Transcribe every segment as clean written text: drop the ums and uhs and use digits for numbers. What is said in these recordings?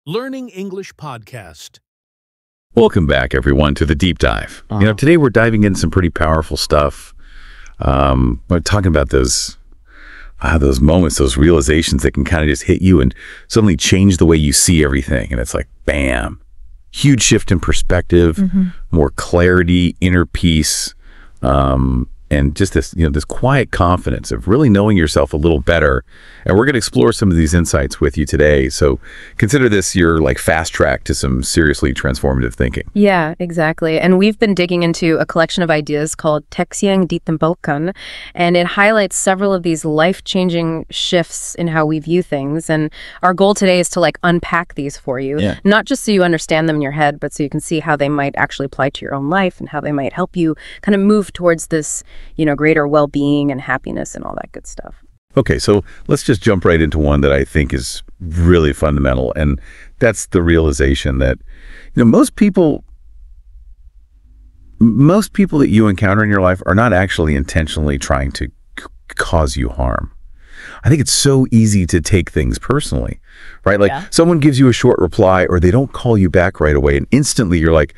Learning English Podcast. Welcome back, everyone, to the deep dive. Today we're diving into some pretty powerful stuff. We're talking about those moments, those realizations that can kind of just hit you and suddenly change the way you see everything. And it's like, bam, huge shift in perspective, more clarity, inner peace, and just this, this quiet confidence of really knowing yourself a little better. And we're going to explore some of these insights with you today. So consider this your fast track to some seriously transformative thinking. Yeah, exactly. And we've been digging into a collection of ideas called Textien Ditenbalkan, and it highlights several of these life-changing shifts in how we view things. And our goal today is to unpack these for you, not just so you understand them in your head, but so you can see how they might actually apply to your own life and how they might help you kind of move towards this greater well-being and happiness and all that good stuff. Okay, so let's just jump right into one that I think is really fundamental, and that's the realization that most people that you encounter in your life are not actually intentionally trying to cause you harm. I think it's so easy to take things personally, right? Someone gives you a short reply or they don't call you back right away, and instantly you're like,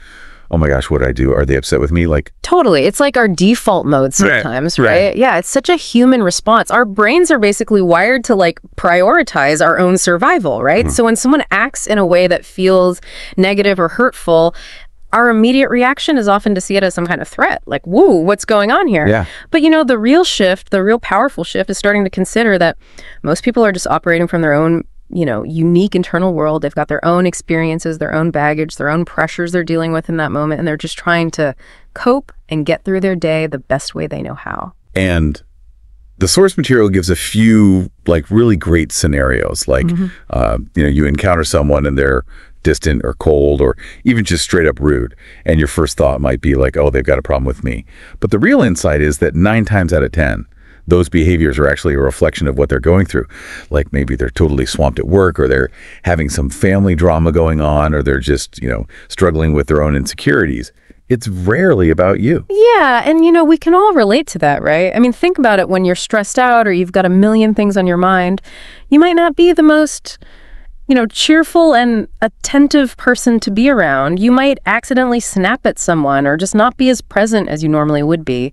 oh my gosh, what did I do? Are they upset with me? Totally. It's like our default mode sometimes, right? Yeah, it's such a human response. Our brains are basically wired to prioritize our own survival, right? So when someone acts in a way that feels negative or hurtful, our immediate reaction is often to see it as some kind of threat. Whoa, what's going on here? Yeah. But the real shift, the real powerful shift is starting to consider that most people are just operating from their own unique internal world. They've got their own experiences, their own baggage, their own pressures they're dealing with in that moment, and they're just trying to cope and get through their day the best way they know how. And the source material gives a few really great scenarios, you encounter someone and they're distant or cold or even just straight up rude, and your first thought might be oh, they've got a problem with me. But the real insight is that 9 times out of 10, those behaviors are actually a reflection of what they're going through. Maybe they're totally swamped at work, or they're having some family drama going on, or they're just, struggling with their own insecurities. It's rarely about you. Yeah, and we can all relate to that, right? I mean, think about it. When you're stressed out or you've got a million things on your mind, you might not be the most cheerful and attentive person to be around. You might accidentally snap at someone or just not be as present as you normally would be.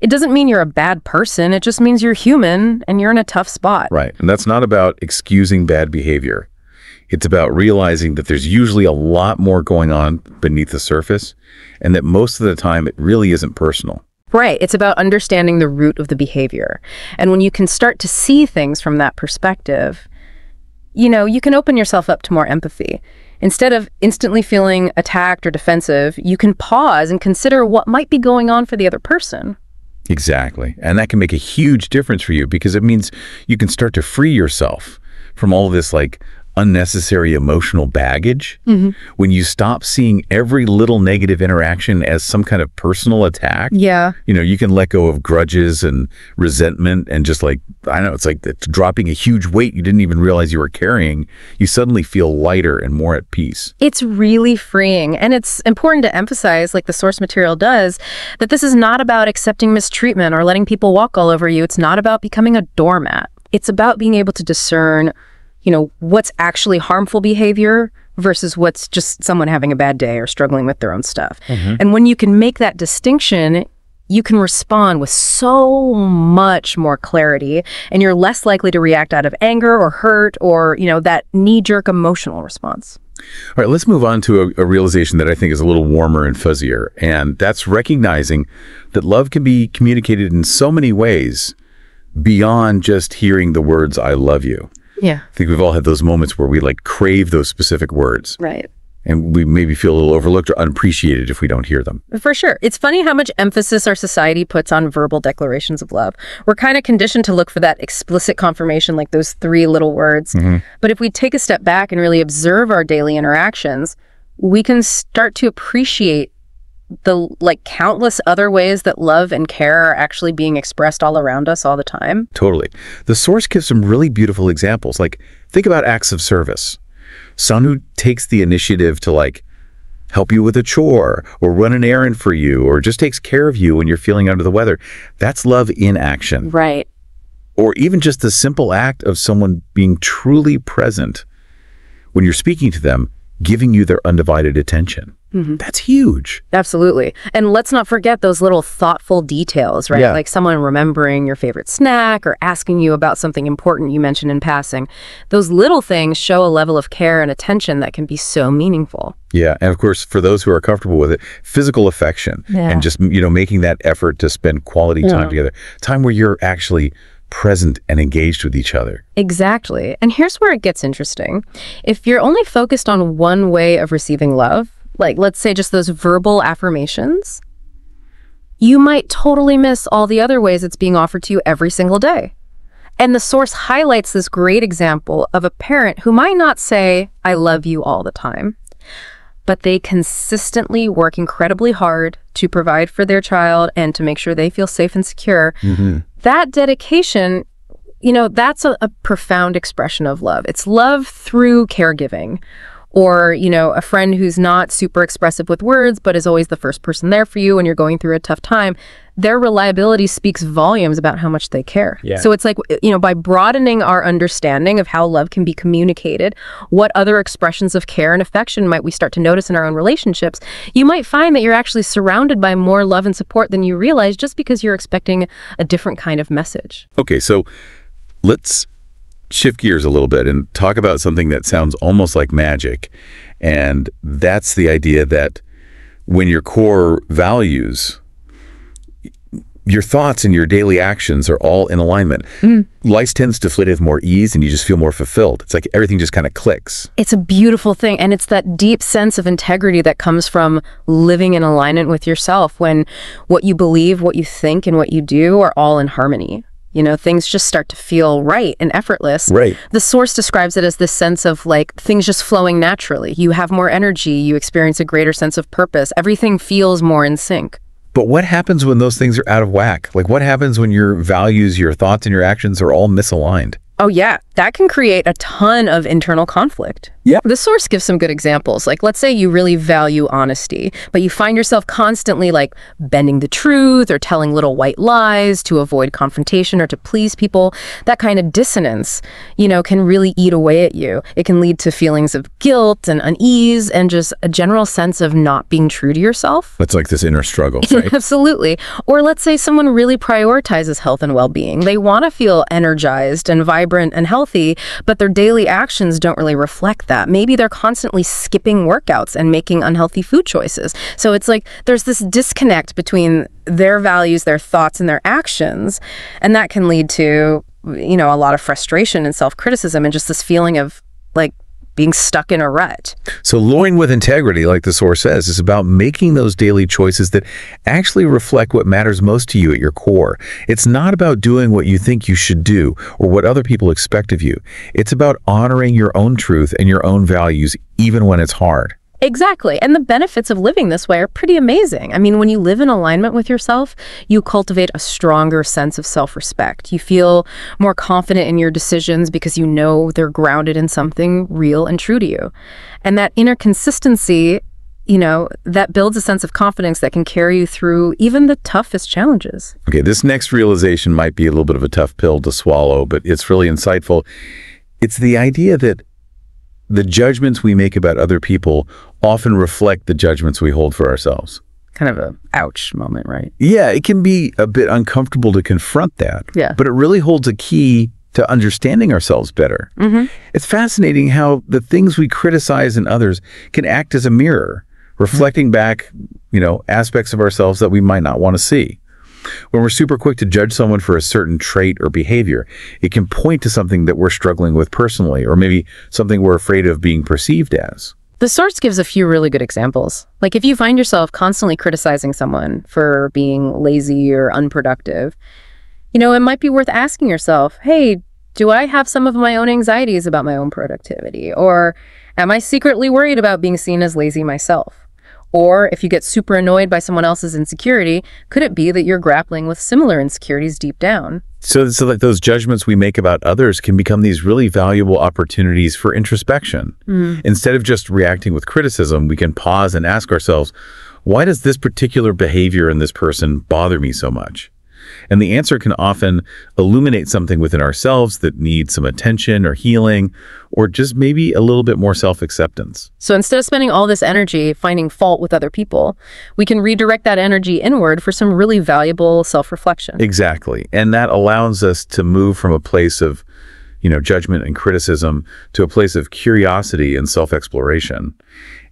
It doesn't mean you're a bad person. It just means you're human and you're in a tough spot. Right. And that's not about excusing bad behavior. It's about realizing that there's usually a lot more going on beneath the surface, and that most of the time it really isn't personal. Right. It's about understanding the root of the behavior. And when you can start to see things from that perspective, you can open yourself up to more empathy. Instead of instantly feeling attacked or defensive, you can pause and consider what might be going on for the other person. Exactly. And that can make a huge difference for you, because it means you can start to free yourself from all of this unnecessary emotional baggage. When you stop seeing every little negative interaction as some kind of personal attack, you can let go of grudges and resentment, and just it's dropping a huge weight you didn't even realize you were carrying. You suddenly feel lighter and more at peace. It's really freeing. And it's important to emphasize, the source material does, that this is not about accepting mistreatment or letting people walk all over you. It's not about becoming a doormat. It's about being able to discern what's actually harmful behavior versus what's just someone having a bad day or struggling with their own stuff. And when you can make that distinction, you can respond with so much more clarity, and you're less likely to react out of anger or hurt or, that knee-jerk emotional response. All right, let's move on to a realization that I think is a little warmer and fuzzier, and that's recognizing that love can be communicated in so many ways beyond just hearing the words, "I love you." Yeah. I think we've all had those moments where we crave those specific words. Right. And we maybe feel a little overlooked or unappreciated if we don't hear them. For sure. It's funny how much emphasis our society puts on verbal declarations of love. We're kind of conditioned to look for that explicit confirmation, those 3 little words. But if we take a step back and really observe our daily interactions, we can start to appreciate the countless other ways that love and care are actually being expressed all around us all the time. Totally. The source gives some really beautiful examples. Think about acts of service. Someone who takes the initiative to help you with a chore or run an errand for you or just takes care of you when you're feeling under the weather. That's love in action. Right. Or even just the simple act of someone being truly present when you're speaking to them, giving you their undivided attention. That's huge. Absolutely. And let's not forget those little thoughtful details, right? Yeah. Like someone remembering your favorite snack or asking you about something important you mentioned in passing. Those little things show a level of care and attention that can be so meaningful. Yeah. And of course, for those who are comfortable with it, physical affection and just, making that effort to spend quality time together, time where you're actually present and engaged with each other. Exactly. And here's where it gets interesting. If you're only focused on one way of receiving love, like let's say just those verbal affirmations, you might totally miss all the other ways it's being offered to you every single day. And the source highlights this great example of a parent who might not say, "I love you" all the time, but they consistently work incredibly hard to provide for their child and to make sure they feel safe and secure. That dedication, that's a profound expression of love. It's love through caregiving. Or, a friend who's not super expressive with words, but is always the first person there for you when you're going through a tough time. Their reliability speaks volumes about how much they care. Yeah. So it's like, by broadening our understanding of how love can be communicated, what other expressions of care and affection might we start to notice in our own relationships, you might find that you're actually surrounded by more love and support than you realize just because you're expecting a different kind of message. Okay, so let's shift gears a little bit and talk about something that sounds almost like magic. And that's the idea that when your core values, your thoughts and your daily actions are all in alignment, life tends to flow with more ease and you just feel more fulfilled. It's like everything just kind of clicks. It's a beautiful thing. And it's that deep sense of integrity that comes from living in alignment with yourself when what you believe, what you think, and what you do are all in harmony. Things just start to feel right and effortless. Right. The source describes it as this sense of like things just flowing naturally. You have more energy. You experience a greater sense of purpose. Everything feels more in sync. But what happens when those things are out of whack? Like what happens when your values, your thoughts, and your actions are all misaligned? Oh, yeah. That can create a ton of internal conflict. Yep. The source gives some good examples. Like, let's say you really value honesty, but you find yourself constantly like bending the truth or telling little white lies to avoid confrontation or to please people. That kind of dissonance, can really eat away at you. It can lead to feelings of guilt and unease and just a general sense of not being true to yourself. That's like this inner struggle, right? Absolutely. Or let's say someone really prioritizes health and well-being. They want to feel energized and vibrant and healthy, but their daily actions don't really reflect that. Maybe they're constantly skipping workouts and making unhealthy food choices. So it's like there's this disconnect between their values, their thoughts, and their actions. And that can lead to, a lot of frustration and self-criticism and just this feeling of like being stuck in a rut. So living with integrity, like the source says, is about making those daily choices that actually reflect what matters most to you at your core. It's not about doing what you think you should do or what other people expect of you. It's about honoring your own truth and your own values, even when it's hard. Exactly. And the benefits of living this way are pretty amazing. I mean, when you live in alignment with yourself, you cultivate a stronger sense of self-respect. You feel more confident in your decisions because you know they're grounded in something real and true to you. And that inner consistency, that builds a sense of confidence that can carry you through even the toughest challenges. Okay, this next realization might be a little bit of a tough pill to swallow, but it's really insightful. It's the idea that the judgments we make about other people often reflect the judgments we hold for ourselves. Kind of a ouch moment, right? Yeah, it can be a bit uncomfortable to confront that. Yeah. But it really holds a key to understanding ourselves better. It's fascinating how the things we criticize in others can act as a mirror, reflecting back, aspects of ourselves that we might not want to see. When we're super quick to judge someone for a certain trait or behavior, it can point to something that we're struggling with personally, or maybe something we're afraid of being perceived as. The source gives a few really good examples. Like if you find yourself constantly criticizing someone for being lazy or unproductive, it might be worth asking yourself, hey, do I have some of my own anxieties about my own productivity? Or am I secretly worried about being seen as lazy myself? Or if you get super annoyed by someone else's insecurity, could it be that you're grappling with similar insecurities deep down? So like those judgments we make about others can become these really valuable opportunities for introspection. Instead of just reacting with criticism, we can pause and ask ourselves, why does this particular behavior in this person bother me so much? And the answer can often illuminate something within ourselves that needs some attention or healing, or just maybe a little bit more self-acceptance. So instead of spending all this energy finding fault with other people, we can redirect that energy inward for some really valuable self-reflection. Exactly. And that allows us to move from a place of, judgment and criticism to a place of curiosity and self-exploration.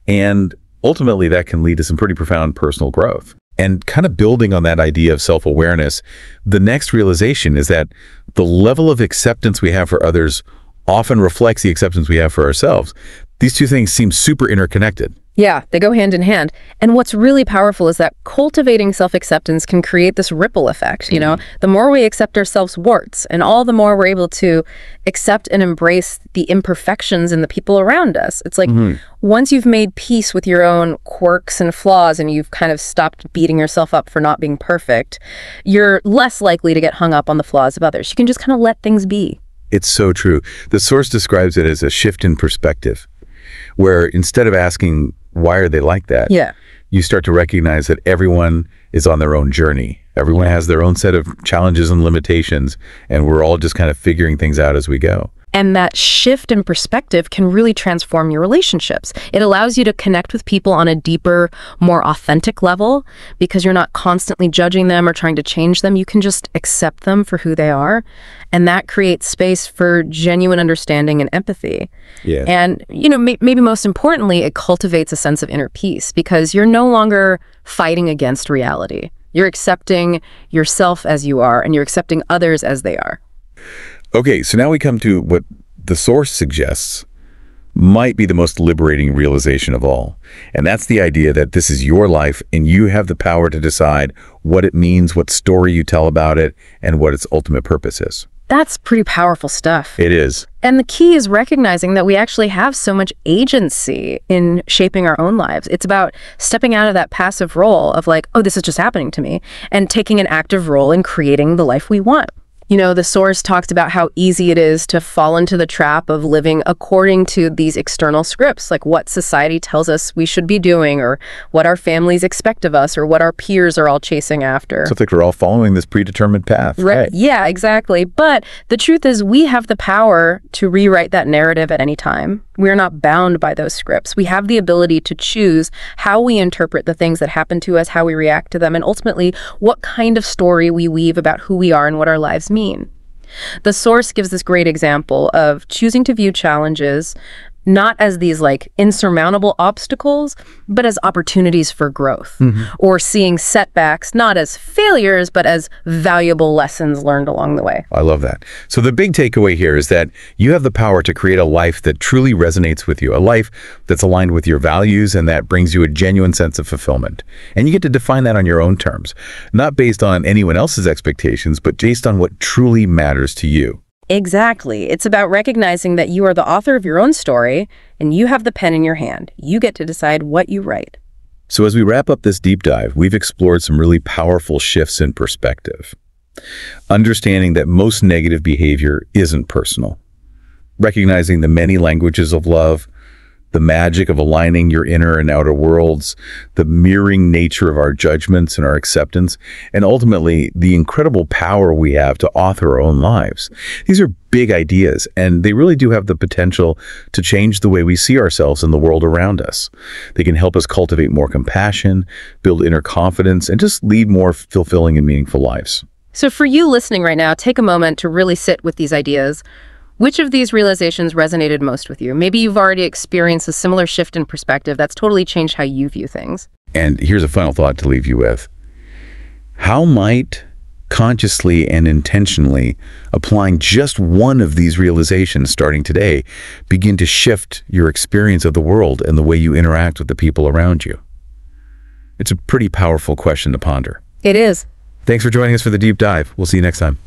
And ultimately, that can lead to some pretty profound personal growth. And kind of building on that idea of self-awareness, the next realization is that the level of acceptance we have for others often reflects the acceptance we have for ourselves. These two things seem super interconnected. Yeah, they go hand in hand. And what's really powerful is that cultivating self-acceptance can create this ripple effect. The more we accept ourselves warts, and all the more we're able to accept and embrace the imperfections in the people around us. It's like once you've made peace with your own quirks and flaws and you've kind of stopped beating yourself up for not being perfect, you're less likely to get hung up on the flaws of others. You can just kind of let things be. It's so true. The source describes it as a shift in perspective, where instead of asking, why are they like that? Yeah. You start to recognize that everyone is on their own journey. Everyone has their own set of challenges and limitations, and we're all just kind of figuring things out as we go. And that shift in perspective can really transform your relationships. It allows you to connect with people on a deeper, more authentic level because you're not constantly judging them or trying to change them. You can just accept them for who they are. And that creates space for genuine understanding and empathy. Yeah. And, maybe most importantly, it cultivates a sense of inner peace because you're no longer fighting against reality. You're accepting yourself as you are, and you're accepting others as they are. Okay, so now we come to what the source suggests might be the most liberating realization of all. And that's the idea that this is your life and you have the power to decide what it means, what story you tell about it, and what its ultimate purpose is. That's pretty powerful stuff. It is. And the key is recognizing that we actually have so much agency in shaping our own lives. It's about stepping out of that passive role of like, oh, this is just happening to me, and taking an active role in creating the life we want. The source talks about how easy it is to fall into the trap of living according to these external scripts, like what society tells us we should be doing, or what our families expect of us, or what our peers are all chasing after. So it's like we're all following this predetermined path. Right. Yeah, exactly. But the truth is we have the power to rewrite that narrative at any time. We're not bound by those scripts. We have the ability to choose how we interpret the things that happen to us, how we react to them, and ultimately what kind of story we weave about who we are and what our lives mean. The source gives this great example of choosing to view challenges not as these like insurmountable obstacles, but as opportunities for growth, or seeing setbacks not as failures, but as valuable lessons learned along the way. I love that. So the big takeaway here is that you have the power to create a life that truly resonates with you, a life that's aligned with your values and that brings you a genuine sense of fulfillment. And you get to define that on your own terms, not based on anyone else's expectations, but based on what truly matters to you. Exactly. It's about recognizing that you are the author of your own story and you have the pen in your hand. You get to decide what you write. So as we wrap up this deep dive, we've explored some really powerful shifts in perspective. Understanding that most negative behavior isn't personal. Recognizing the many languages of love, the magic of aligning your inner and outer worlds, the mirroring nature of our judgments and our acceptance, and ultimately the incredible power we have to author our own lives. These are big ideas, and they really do have the potential to change the way we see ourselves in the world around us. They can help us cultivate more compassion, build inner confidence, and just lead more fulfilling and meaningful lives. So for you listening right now, take a moment to really sit with these ideas. Which of these realizations resonated most with you? Maybe you've already experienced a similar shift in perspective that's totally changed how you view things. And here's a final thought to leave you with. How might consciously and intentionally applying just one of these realizations starting today begin to shift your experience of the world and the way you interact with the people around you? It's a pretty powerful question to ponder. It is. Thanks for joining us for the deep dive. We'll see you next time.